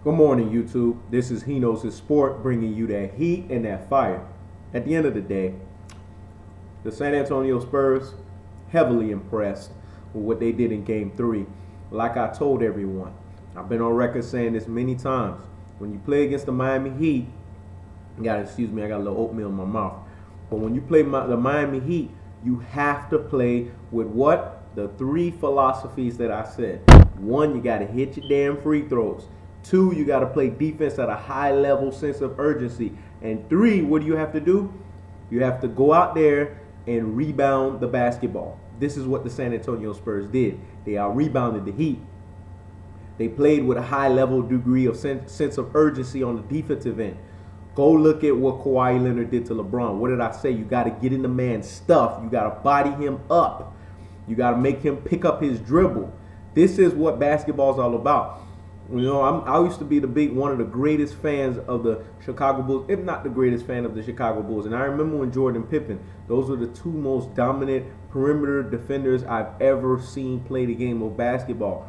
Good morning, YouTube. This is HeKnowsHisSport bringing you that heat and that fire. At the end of the day, the San Antonio Spurs heavily impressed with what they did in Game 3. Like I told everyone, I've been on record saying this many times. When you play against the Miami Heat, excuse me, I got a little oatmeal in my mouth. But when you play the Miami Heat, you have to play with what? The three philosophies that I said. One, you got to hit your damn free throws. Two, you got to play defense at a high level sense of urgency. And three, what do you have to do? You have to go out there and rebound the basketball. This is what the San Antonio Spurs did. They out-rebounded the Heat. They played with a high level degree of sense of urgency on the defensive end. Go look at what Kawhi Leonard did to LeBron. What did I say? You got to get in the man's stuff. You got to body him up. You got to make him pick up his dribble. This is what basketball is all about. You know, I used to be one of the greatest fans of the Chicago Bulls, if not the greatest fan of the Chicago Bulls. And I remember when Jordan and Pippen, those were the two most dominant perimeter defenders I've ever seen play the game of basketball.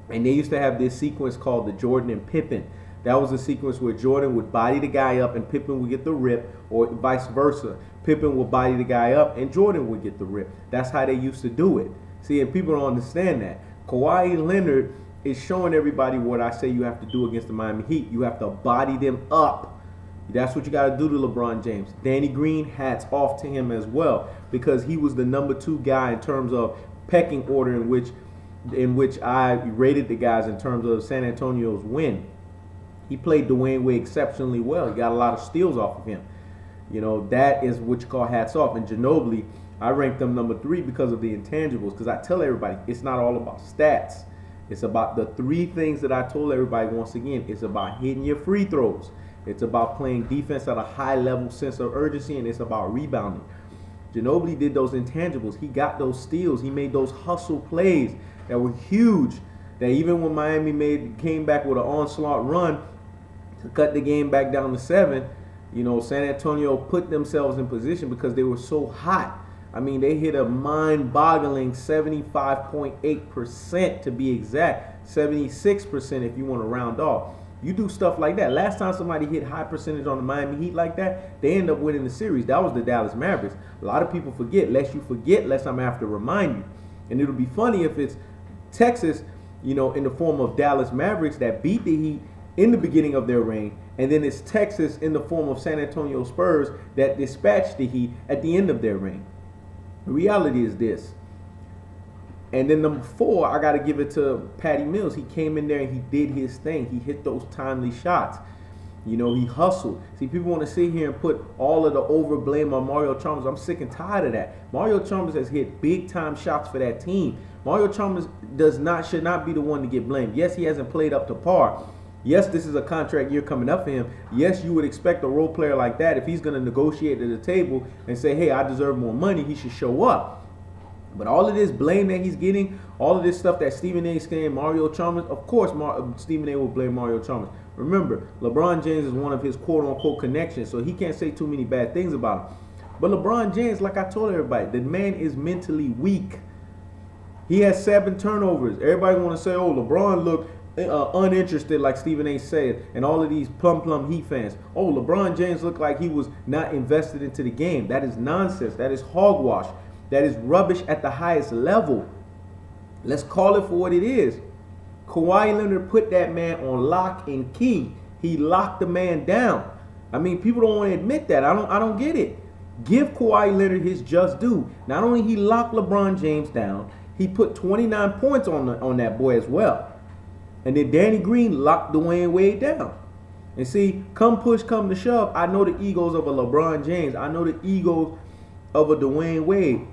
And they used to have this sequence called the Jordan and Pippen. That was a sequence where Jordan would body the guy up and Pippen would get the rip, or vice versa. Pippen would body the guy up and Jordan would get the rip. That's how they used to do it. See, and people don't understand that. Kawhi Leonard is showing everybody what I say you have to do against the Miami Heat. You have to body them up. That's what you got to do to LeBron James. Danny Green, hats off to him as well, because he was the #2 guy in terms of pecking order in which I rated the guys in terms of San Antonio's win. He played Dwayne Wade exceptionally well. He got a lot of steals off of him. You know, that is what you call hats off. And Ginobili, I ranked them #3 because of the intangibles. Because I tell everybody, it's not all about stats. It's about the three things that I told everybody once again. It's about hitting your free throws. It's about playing defense at a high level sense of urgency, and it's about rebounding. Ginobili did those intangibles. He got those steals. He made those hustle plays that were huge. That even when Miami came back with an onslaught run to cut the game back down to 7, you know, San Antonio put themselves in position because they were so hot. I mean, they hit a mind-boggling 75.8% to be exact, 76% if you want to round off. You do stuff like that. Last time somebody hit high percentage on the Miami Heat like that, they end up winning the series. That was the Dallas Mavericks. A lot of people forget. Lest you forget, lest I'm have to remind you. And it'll be funny if it's Texas, you know, in the form of Dallas Mavericks that beat the Heat in the beginning of their reign, and then it's Texas in the form of San Antonio Spurs that dispatched the Heat at the end of their reign. The reality is this. And then #4, I got to give it to Patty Mills. He came in there and he did his thing. He hit those timely shots. You know, he hustled. See, people want to sit here and put all of the over blame on Mario Chalmers. I'm sick and tired of that. Mario Chalmers has hit big time shots for that team. Mario Chalmers should not be the one to get blamed. Yes, he hasn't played up to par. Yes, this is a contract year coming up for him. Yes, you would expect a role player like that, if he's going to negotiate at the table and say, hey, I deserve more money, he should show up. But all of this blame that he's getting, all of this stuff that Stephen A. is saying, Mario Chalmers, of course Stephen A. will blame Mario Chalmers. Remember, LeBron James is one of his quote-unquote connections, so he can't say too many bad things about him. But LeBron James, like I told everybody, the man is mentally weak. He has 7 turnovers. Everybody want to say, oh, LeBron looked uninterested, like Stephen A. said, and all of these plum Heat fans. Oh, LeBron James looked like he was not invested into the game. That is nonsense. That is hogwash. That is rubbish at the highest level. Let's call it for what it is. Kawhi Leonard put that man on lock and key. He locked the man down. I mean, people don't want to admit that. I don't get it. Give Kawhi Leonard his just due. Not only he locked LeBron James down, he put 29 points on that boy as well. And then Danny Green locked Dwayne Wade down. And see, come push, come to shove, I know the egos of a LeBron James. I know the egos of a Dwayne Wade.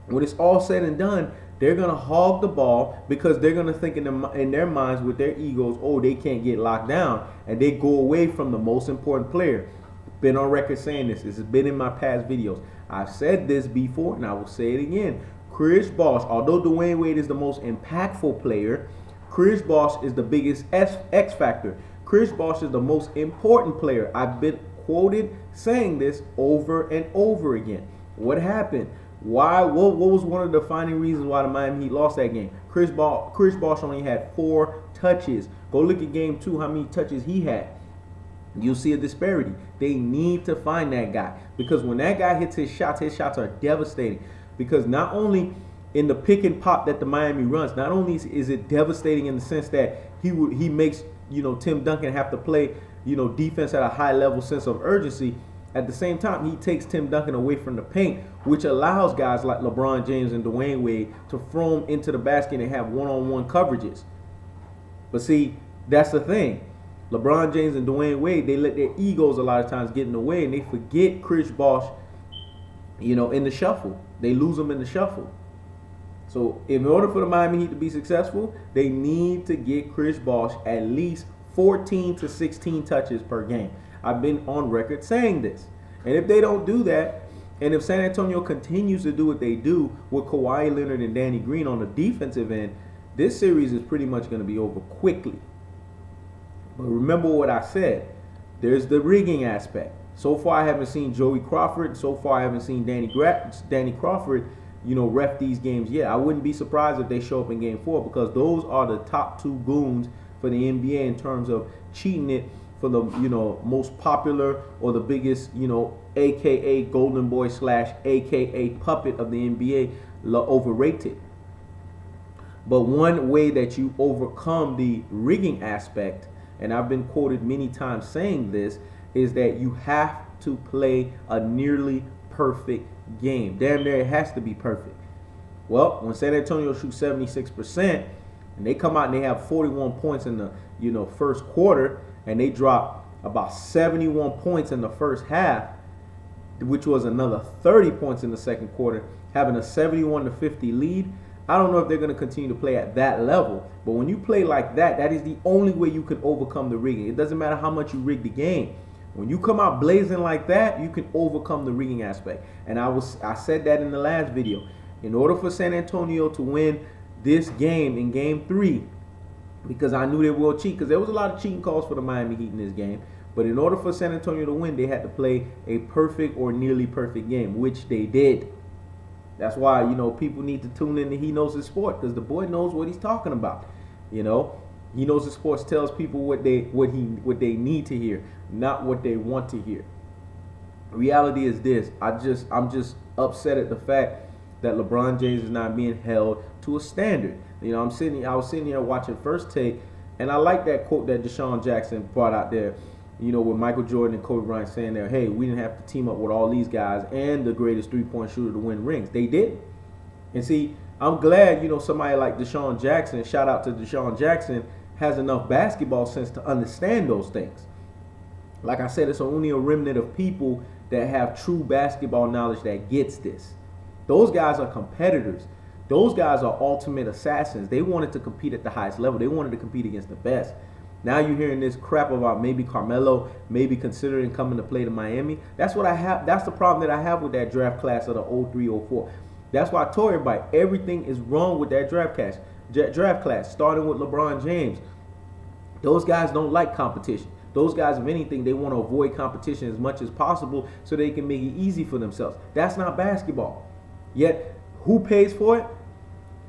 When it's all said and done, they're going to hog the ball because they're going to think in their minds with their egos, oh, they can't get locked down. And they go away from the most important player. Been on record saying this. This has been in my past videos. I've said this before and I will say it again. Chris Bosh, although Dwayne Wade is the most impactful player, Chris Bosh is the biggest X factor. Chris Bosh is the most important player. I've been quoted saying this over and over again. What happened? Why? What was one of the defining reasons why the Miami Heat lost that game? Chris Bosh only had 4 touches. Go look at game 2, how many touches he had. You'll see a disparity. They need to find that guy, because when that guy hits his shots are devastating. Because not only in the pick and pop that the Miami runs, not only is it devastating in the sense that he makes Tim Duncan have to play defense at a high level sense of urgency. At the same time, he takes Tim Duncan away from the paint, which allows guys like LeBron James and Dwayne Wade to throw him into the basket and have one-on-one coverages. But see, that's the thing. LeBron James and Dwayne Wade, they let their egos a lot of times get in the way, and they forget Chris Bosh, in the shuffle. They lose him in the shuffle. So in order for the Miami Heat to be successful, they need to get Chris Bosh at least 14 to 16 touches per game. I've been on record saying this. And if they don't do that, and if San Antonio continues to do what they do with Kawhi Leonard and Danny Green on the defensive end, this series is pretty much going to be over quickly. But remember what I said. There's the rigging aspect. So far, I haven't seen Joey Crawford. So far, I haven't seen Danny Crawford, ref these games yet. I wouldn't be surprised if they show up in Game 4, because those are the top 2 goons for the NBA in terms of cheating it for the most popular or the biggest AKA golden boy / AKA puppet of the NBA, overrated. But one way that you overcome the rigging aspect, and I've been quoted many times saying this, is that you have to play a nearly perfect game. Damn near it has to be perfect. Well, when San Antonio shoots 76% and they come out and they have 41 points in the first quarter, and they drop about 71 points in the first half, which was another 30 points in the second quarter, having a 71-50 lead, I don't know if they're going to continue to play at that level. But when you play like that, that is the only way you can overcome the rigging. It doesn't matter how much you rig the game. When you come out blazing like that, you can overcome the rigging aspect. And I said that in the last video. In order for San Antonio to win this game in Game 3, because I knew they will cheat, because there was a lot of cheating calls for the Miami Heat in this game. But in order for San Antonio to win, they had to play a perfect or nearly perfect game, which they did. That's why, people need to tune in to He Knows His Sport, because the boy knows what he's talking about. He Knows His Sports tells people what they need to hear, not what they want to hear. Reality is this. I'm just upset at the fact that LeBron James is not being held to a standard. I was sitting here watching First Take, and I like that quote that DeSean Jackson brought out there, with Michael Jordan and Kobe Bryant saying there, hey, we didn't have to team up with all these guys and the greatest three-point shooter to win rings. They did. And see, I'm glad, somebody like DeSean Jackson, shout out to DeSean Jackson, has enough basketball sense to understand those things. Like I said, it's only a remnant of people that have true basketball knowledge that gets this. Those guys are competitors. Those guys are ultimate assassins. They wanted to compete at the highest level. They wanted to compete against the best. Now you're hearing this crap about maybe Carmelo, maybe considering coming to play to Miami. That's what I have. That's the problem that I have with that draft class of the 03-04. That's why I told everybody everything is wrong with that draft class, starting with LeBron James. Those guys don't like competition. Those guys, if anything, they want to avoid competition as much as possible so they can make it easy for themselves. That's not basketball. Yet, who pays for it?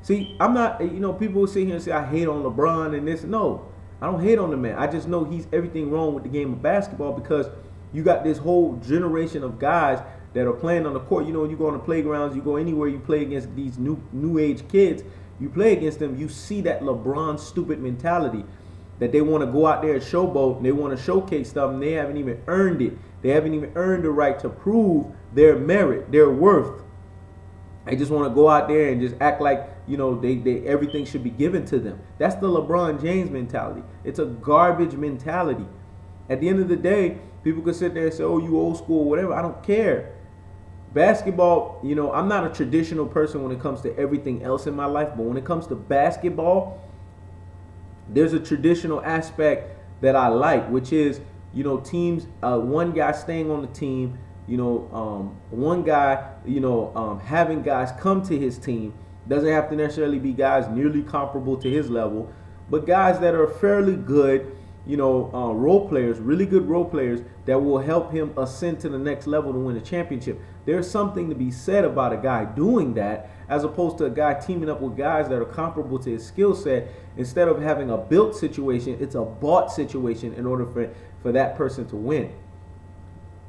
See, I'm not, people will sit here and say, I hate on LeBron and this. No, I don't hate on the man. I just know he's everything wrong with the game of basketball, because you got this whole generation of guys that are playing on the court. You go on the playgrounds, you go anywhere, you play against these new age kids, you play against them, you see that LeBron stupid mentality that they want to go out there and showboat, and they want to showcase stuff, and they haven't even earned it. They haven't even earned the right to prove their merit, their worth. They just want to go out there and just act like, they everything should be given to them. That's the LeBron James mentality. It's a garbage mentality. At the end of the day, people could sit there and say, oh, you old school, whatever. I don't care. Basketball, I'm not a traditional person when it comes to everything else in my life, but when it comes to basketball, there's a traditional aspect that I like, which is, teams, one guy staying on the team, one guy, having guys come to his team. Doesn't have to necessarily be guys nearly comparable to his level, but guys that are fairly good, role players, really good role players that will help him ascend to the next level to win a championship. There's something to be said about a guy doing that as opposed to a guy teaming up with guys that are comparable to his skill set. Instead of having a built situation, it's a bought situation in order for that person to win.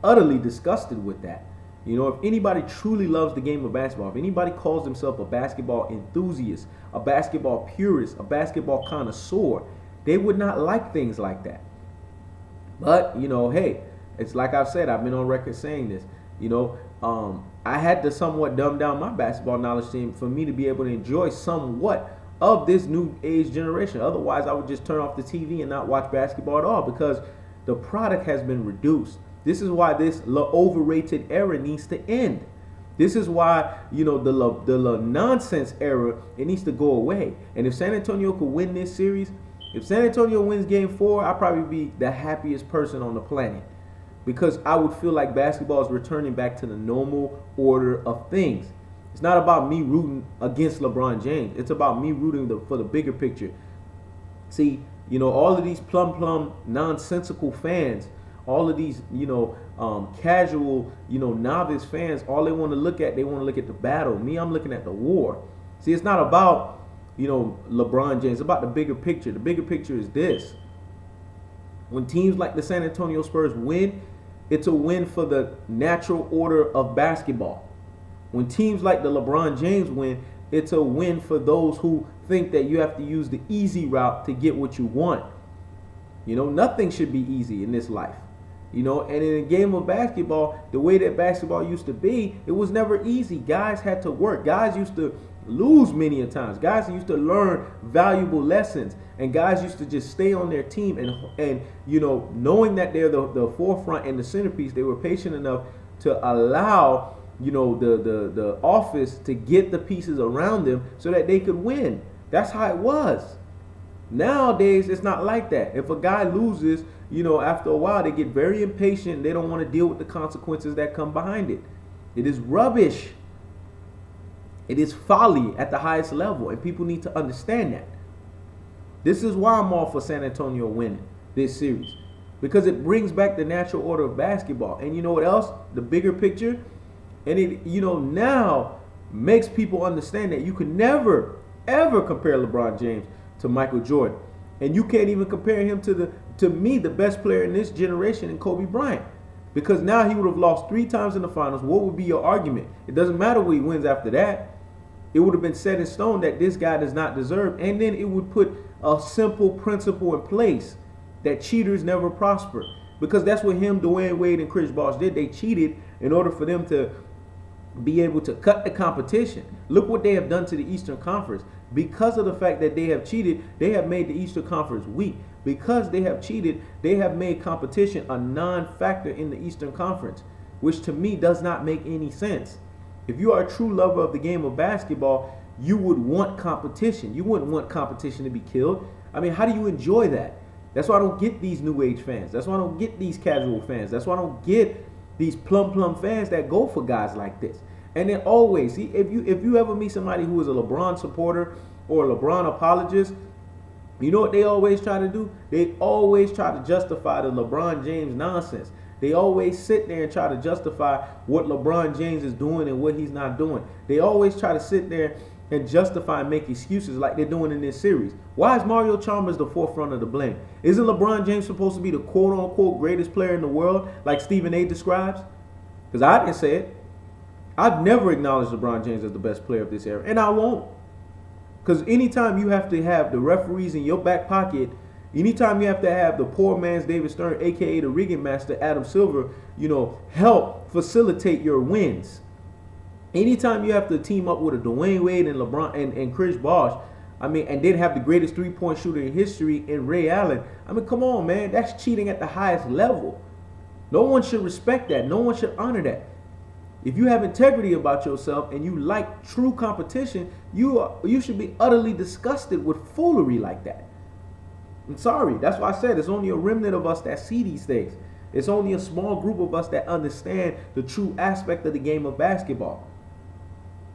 Utterly disgusted with that. If anybody truly loves the game of basketball, if anybody calls himself a basketball enthusiast, a basketball purist, a basketball connoisseur, they would not like things like that. But, hey, it's like I've said, I've been on record saying this, I had to somewhat dumb down my basketball knowledge team for me to be able to enjoy somewhat of this new age generation. Otherwise, I would just turn off the TV and not watch basketball at all because the product has been reduced. This is why this overrated era needs to end. This is why, the nonsense era, it needs to go away. And if San Antonio could win this series, if San Antonio wins game 4, I'd probably be the happiest person on the planet. Because I would feel like basketball is returning back to the normal order of things. It's not about me rooting against LeBron James. It's about me rooting for the bigger picture. See, all of these plum nonsensical fans, all of these, casual, novice fans, all they want to look at the battle. Me, I'm looking at the war. See, it's not about, LeBron James. It's about the bigger picture. The bigger picture is this. When teams like the San Antonio Spurs win, it's a win for the natural order of basketball. When teams like the LeBron James win, it's a win for those who think that you have to use the easy route to get what you want. Nothing should be easy in this life. And in a game of basketball, the way that basketball used to be, it was never easy. Guys had to work. Guys used to lose many a times. Guys used to learn valuable lessons. And guys used to just stay on their team and knowing that they're the forefront and the centerpiece, they were patient enough to allow, the office to get the pieces around them so that they could win. That's how it was. Nowadays, it's not like that. If a guy loses, after a while, they get very impatient. They don't want to deal with the consequences that come behind it. It is rubbish. It is folly at the highest level, and people need to understand that. This is why I'm all for San Antonio winning this series, because it brings back the natural order of basketball. And you know what else? The bigger picture, and it now makes people understand that you could never ever compare LeBron James to Michael Jordan, and you can't even compare him to me, the best player in this generation, in Kobe Bryant, because now he would have lost 3 times in the finals. What would be your argument? It doesn't matter what he wins after that. It would have been set in stone that this guy does not deserve, and then it would put a simple principle in place that cheaters never prosper, because that's what him, Dwayne Wade, and Chris Bosh did. They cheated in order for them to be able to cut the competition. Look what they have done to the Eastern Conference. Because of the fact that they have cheated, they have made the Eastern Conference weak. Because they have cheated, they have made competition a non-factor in the Eastern Conference, which to me does not make any sense. If you are a true lover of the game of basketball, you would want competition. You wouldn't want competition to be killed. I mean, how do you enjoy that? That's why I don't get these new age fans. That's why I don't get these casual fans. That's why I don't get these plum fans that go for guys like this. And then always, see, if you ever meet somebody who is a LeBron supporter or a LeBron apologist, you know what they always try to do? They always try to justify the LeBron James nonsense. They always sit there and try to justify what LeBron James is doing and what he's not doing. They always try to sit there and justify and make excuses like they're doing in this series. Why is Mario Chalmers the forefront of the blame? Isn't LeBron James supposed to be the quote-unquote greatest player in the world like Stephen A. describes? Because I didn't say it. I've never acknowledged LeBron James as the best player of this era, and I won't. Because anytime you have to have the referees in your back pocket, anytime you have to have the poor man's David Stern, a.k.a. the rigging master, Adam Silver, help facilitate your wins. Anytime you have to team up with a Dwayne Wade and LeBron and Chris Bosh, and then have the greatest three-point shooter in history in Ray Allen, come on, man. That's cheating at the highest level. No one should respect that. No one should honor that. If you have integrity about yourself and you like true competition, you should be utterly disgusted with foolery like that. I'm sorry. That's why I said it's only a remnant of us that see these things. It's only a small group of us that understand the true aspect of the game of basketball.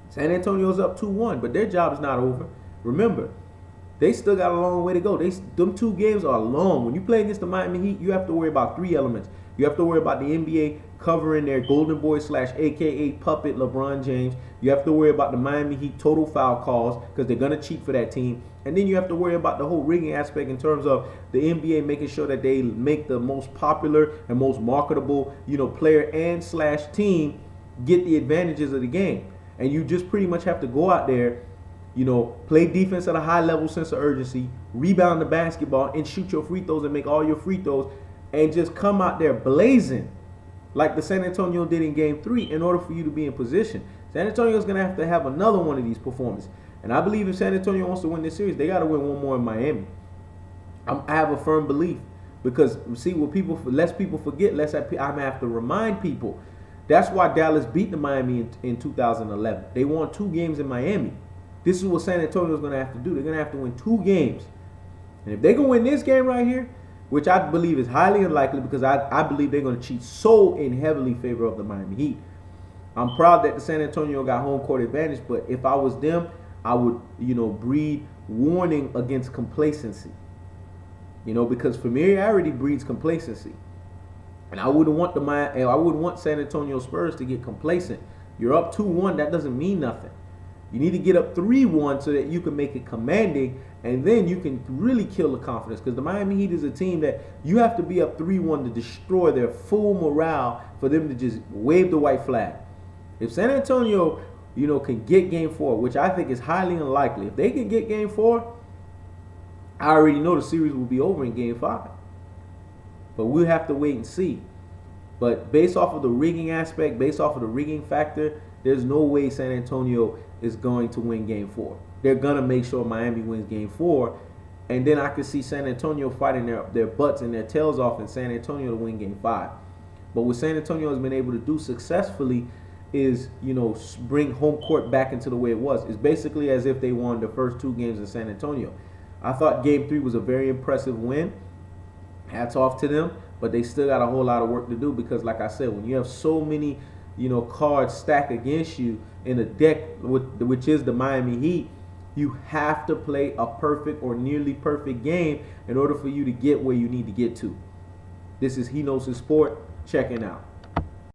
San Antonio's up 2-1, but their job is not over. Remember, they still got a long way to go. Them 2 games are long. When you play against the Miami Heat, you have to worry about 3 elements. You have to worry about the NBA covering their golden boy / AKA puppet LeBron James. You have to worry about the Miami Heat total foul calls because they're going to cheat for that team. And then you have to worry about the whole rigging aspect in terms of the NBA making sure that they make the most popular and most marketable, player and / team get the advantages of the game. And you just pretty much have to go out there, play defense at a high level sense of urgency, rebound the basketball, and shoot your free throws and make all your free throws, and just come out there blazing like the San Antonio did in Game 3 in order for you to be in position. San Antonio's going to have another one of these performances. And I believe if San Antonio wants to win this series, they got to win one more in Miami. I have a firm belief because, see, less people forget, less I'm going to have to remind people. That's why Dallas beat the Miami in 2011. They won 2 games in Miami. This is what San Antonio is going to have to do. They're going to have to win 2 games. And if they can win this game right here, which I believe is highly unlikely because I believe they're going to cheat so in heavily favor of the Miami Heat. I'm proud that the San Antonio got home court advantage, but if I was them, I would, breed warning against complacency. Because familiarity breeds complacency. And I wouldn't want San Antonio Spurs to get complacent. You're up 2-1, that doesn't mean nothing. You need to get up 3-1 so that you can make it commanding, and then you can really kill the confidence. Because the Miami Heat is a team that you have to be up 3-1 to destroy their full morale for them to just wave the white flag. If San Antonio, can get Game 4, which I think is highly unlikely, if they can get Game 4, I already know the series will be over in Game 5. But we'll have to wait and see. But based off of the rigging aspect, based off of the rigging factor, there's no way San Antonio is going to win Game 4. They're going to make sure Miami wins Game 4. And then I could see San Antonio fighting their butts and their tails off and San Antonio to win Game 5. But what San Antonio has been able to do successfully is, bring home court back into the way it was. It's basically as if they won the first 2 games in San Antonio. I thought Game 3 was a very impressive win. Hats off to them, but they still got a whole lot of work to do because, like I said, when you have so many, cards stacked against you in a deck, which is the Miami Heat, you have to play a perfect or nearly perfect game in order for you to get where you need to get to. This is HeKnowsHisSport, checking out.